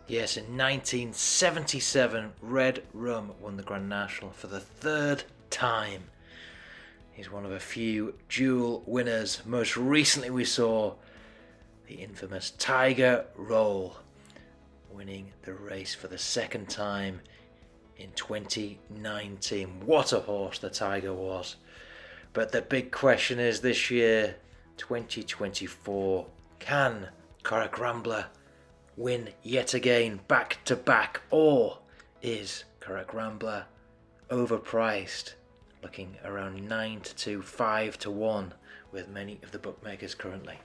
Yes, in 1977, Red Rum won the Grand National for the third time. He's one of a few dual winners. Most recently we saw the infamous Tiger Roll winning the race for the second time in 2019. What a horse the Tiger was. But the big question is this year, 2024, can Corach Rambler win yet again back to back, or is Corach Rambler overpriced, looking around 9 to 2, 5 to 1 with many of the bookmakers currently?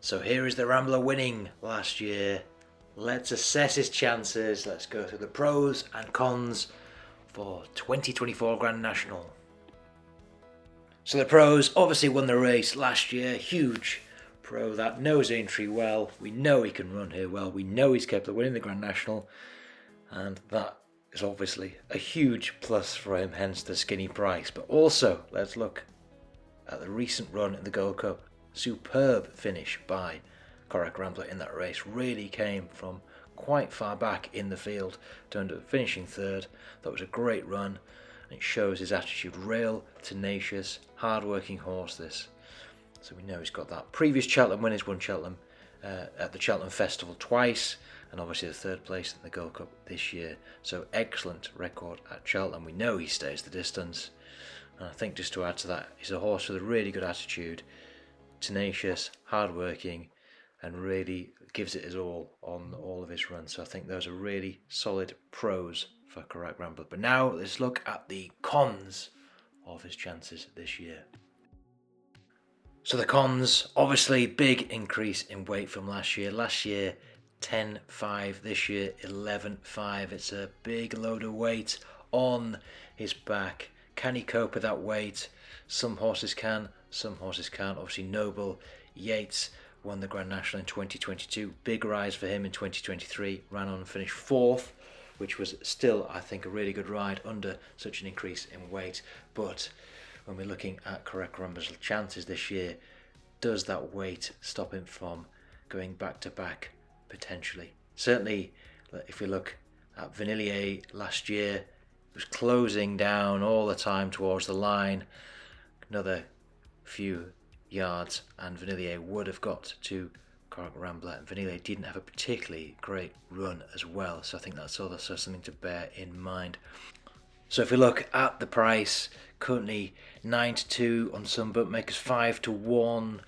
So here is the Rambler winning last year. Let's assess his chances. Let's go through the pros and cons for 2024 Grand National. So the pros, obviously won the race last year. Huge pro that knows aintree well. We know he can run here well. We know he's capable of winning the Grand National. And that is obviously a huge plus for him, hence the skinny price. But also, let's look at the recent run in the Gold Cup. Superb finish by Corach Rambler in that race. Really came from quite far back in the field to end up finishing third. That was a great run. It shows his attitude. Real, tenacious, hard-working horse this. So we know he's got that. Previous Cheltenham winners won Cheltenham at the Cheltenham Festival twice, and obviously the third place in the Gold Cup this year. So excellent record at Cheltenham. We know he stays the distance. And I think just to add to that, he's a horse with a really good attitude, tenacious, hard-working, and really gives it his all on all of his runs. So I think those are really solid pros for Corach Rambler. But now let's look at the cons of his chances this year. So the cons, obviously big increase in weight from last year. Last year 10.5, this year 11.5. It's a big load of weight on his back. Can he cope with that weight? Some horses can, some horses can't. Obviously Noble Yates won the Grand National in 2022. Big rise for him in 2023. Ran on and finished fourth, which was still, I think, a really good ride under such an increase in weight. But when we're looking at Corach Rambler's chances this year, does that weight stop him from going back to back potentially? Certainly, if we look at Vanillier last year, it was closing down all the time towards the line. Another few yards and Vanillier would have got to Corach Rambler, and Vanillier didn't have a particularly great run as well, so I think that's also something to bear in mind. So if we look at the price, currently 9 to 2 on some bookmakers, 5 to 1,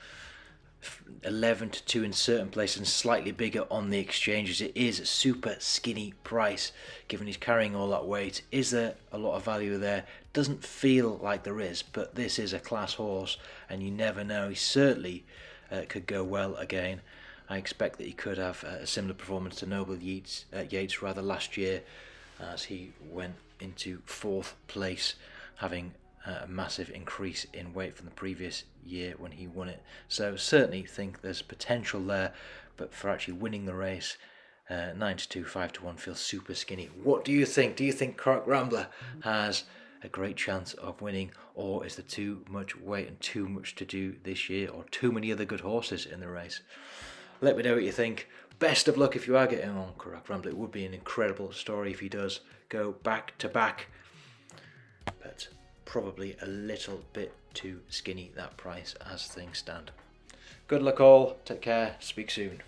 11 to 2 in certain places, and slightly bigger on the exchanges. It is a super skinny price given he's carrying all that weight. Is there a lot of value there? Doesn't feel like there is, but this is a class horse and you never know. He certainly could go well again. I expect that he could have a similar performance to Noble Yates last year, as he went into fourth place, having a massive increase in weight from the previous year when he won it. So certainly think there's potential there, but for actually winning the race, 9 to 2, 5 to 1 feels super skinny. What do you think? Do you think Corach Rambler has a great chance of winning, or is there too much weight and too much to do this year, or too many other good horses in the race? Let me know what you think. Best of luck if you are getting on Corach Rambler. It would be an incredible story if he does go back to back, but probably a little bit too skinny, that price, as things stand. Good luck all, take care, speak soon.